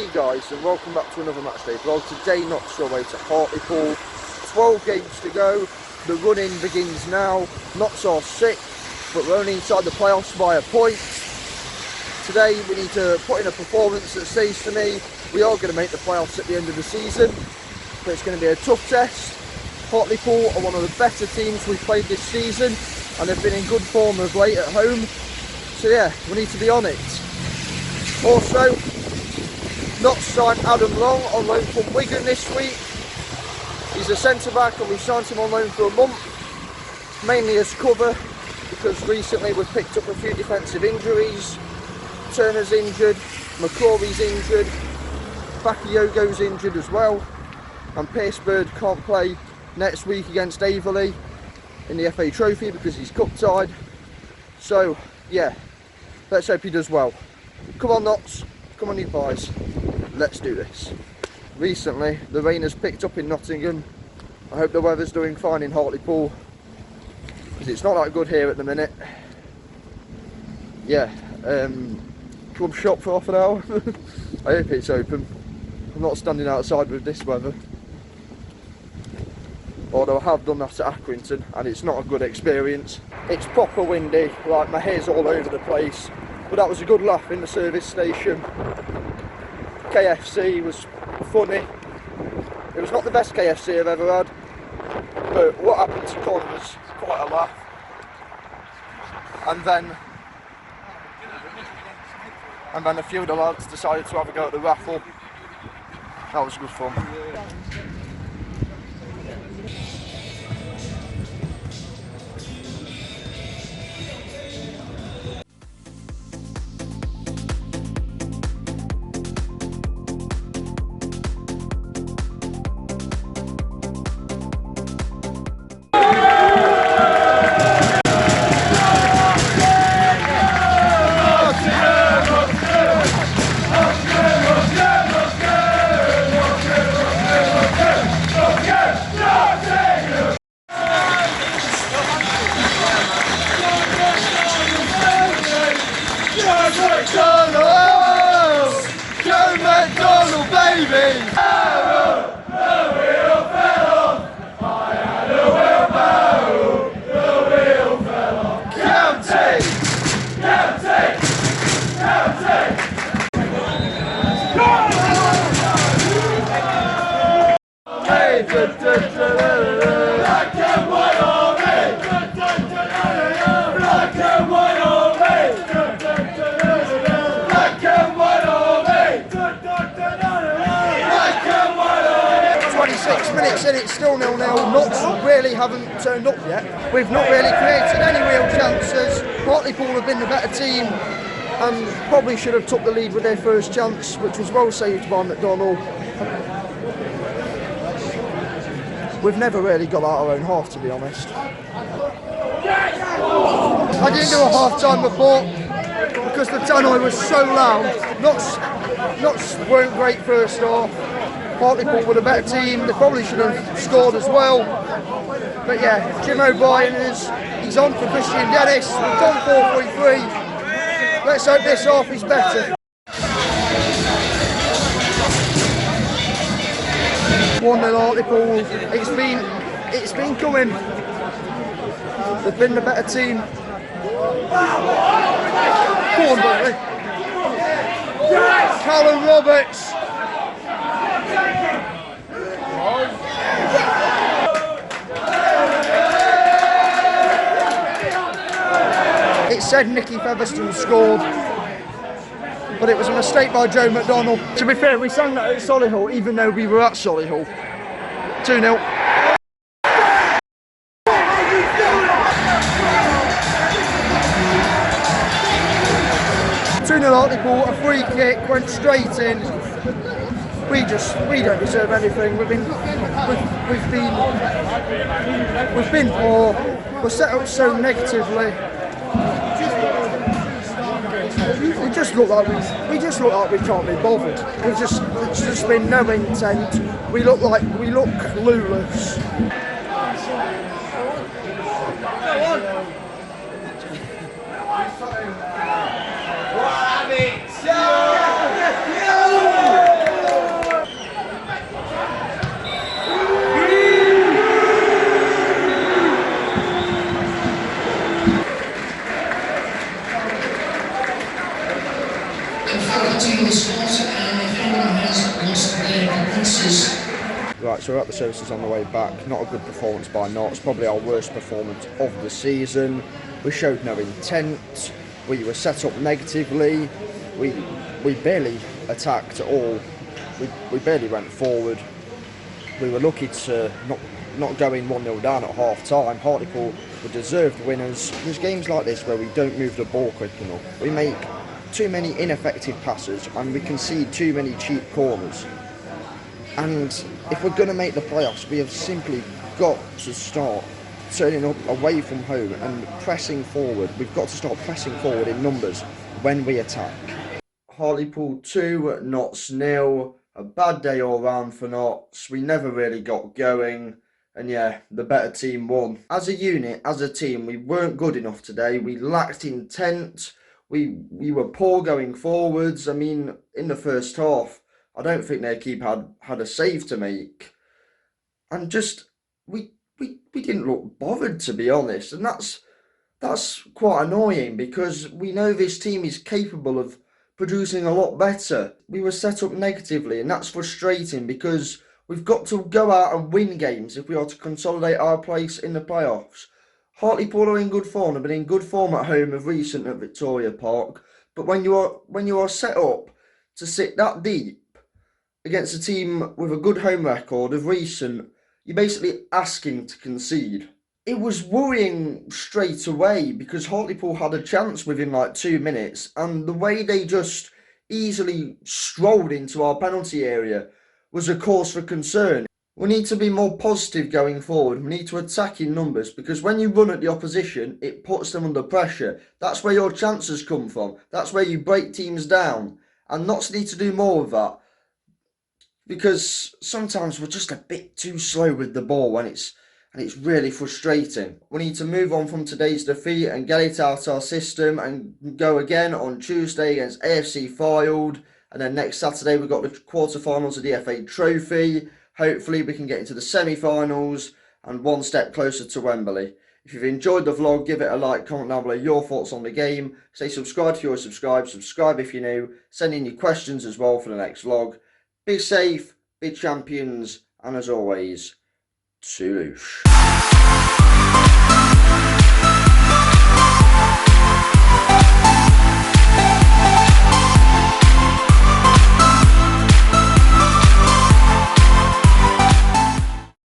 Hey guys, and welcome back to another match day vlog. Today, not so away to Hartlepool. 12 games to go. The run-in begins now. Knots are sick, but we're only inside the playoffs by a point. Today we need to put in a performance that says to me we are going to make the playoffs at the end of the season, but it's going to be a tough test. Hartlepool are one of the better teams we've played this season, and they've been in good form of late at home. So yeah, we need to be on it. Also, not signed Adam Long on loan from Wigan this week. He's a centre-back and we signed him on loan for a month, mainly as cover, because recently we've picked up a few defensive injuries. Turner's injured, McCrory's injured, Bakayogo's injured as well, and Piercebird can't play next week against Averley in the FA Trophy because he's cup-tied. So yeah, let's hope he does well. Come on Knots, come on you boys, let's do this. Recently the rain has picked up in Nottingham. I hope the weather's doing fine in Hartlepool, because it's not that good here at the minute. Yeah, club shop for half an hour. I hope it's open. I'm not standing outside with this weather, although I have done that at Accrington and it's not a good experience. It's proper windy, like my hair's all over the place, but that was a good laugh in the service station. KFC was funny. It was not the best KFC I've ever had, but what happened to Con was quite a laugh. And then a few of the lads decided to have a go at the raffle. That was good fun. And it's still 0-0. Knots really haven't turned up yet. We've not really created any real chances. Hartlepool have been the better team and probably should have took the lead with their first chance, which was well saved by McDonnell. We've never really got out our own half, to be honest. I didn't do a half-time report because the tannoy was so loud. Knots weren't great first half. Hartlepool were the better team. They probably should have scored as well. But yeah, Jim O'Brien he's on for Christian Dennis. We've done 4-3-3. Let's hope this half is better. 1-0 Hartlepool. It's been coming. They've been the better team. Come on, Brindley. Callum Roberts. It said Nicky Featherstone scored, but it was a mistake by Joe McDonnell. To be fair, we sang that at Solihull, even though we were at Solihull. 2-0. Hartlepool, a free kick, went straight in. We don't deserve anything. We've been poor. We're set up so negatively. We just look like we can't be bothered. It's just been no intent. We look clueless. Right, so we're at the services on the way back. Not a good performance by Notts, probably our worst performance of the season. We showed no intent, we were set up negatively, we barely attacked at all, we barely went forward. We were lucky to not go in 1-0 down at half time. Hartlepool were deserved winners. There's games like this where we don't move the ball quick enough. We make too many ineffective passes and we concede too many cheap corners. And if we're going to make the playoffs, we have simply got to start turning up away from home and pressing forward. We've got to start pressing forward in numbers when we attack. Hartlepool 2, Notts 0. A bad day all round for Notts. We never really got going. And yeah, the better team won. As a unit, as a team, we weren't good enough today. We lacked intent. We were poor going forwards. I mean, in the first half, I don't think their keeper had a save to make. And just, we didn't look bothered, to be honest. And that's quite annoying because we know this team is capable of producing a lot better. We were set up negatively, and that's frustrating because we've got to go out and win games if we are to consolidate our place in the playoffs. Hartlepool are in good form. They've been in good form at home of recent at Victoria Park. But when you are set up to sit that deep against a team with a good home record of recent, you're basically asking to concede. It was worrying straight away because Hartlepool had a chance within like 2 minutes, and the way they just easily strolled into our penalty area was a cause for concern. We need to be more positive going forward. We need to attack in numbers because when you run at the opposition, it puts them under pressure. That's where your chances come from. That's where you break teams down. And Notts need to do more of that because sometimes we're just a bit too slow with the ball and it's really frustrating. We need to move on from today's defeat and get it out our system and go again on Tuesday against AFC Fylde. And then next Saturday we've got the quarterfinals of the FA Trophy. Hopefully we can get into the semi-finals and one step closer to Wembley. If you've enjoyed the vlog, give it a like, comment down below your thoughts on the game. Say subscribe if you're subscribed, subscribe if you're new. Send in your questions as well for the next vlog. Be safe, be champions, and as always, Touche.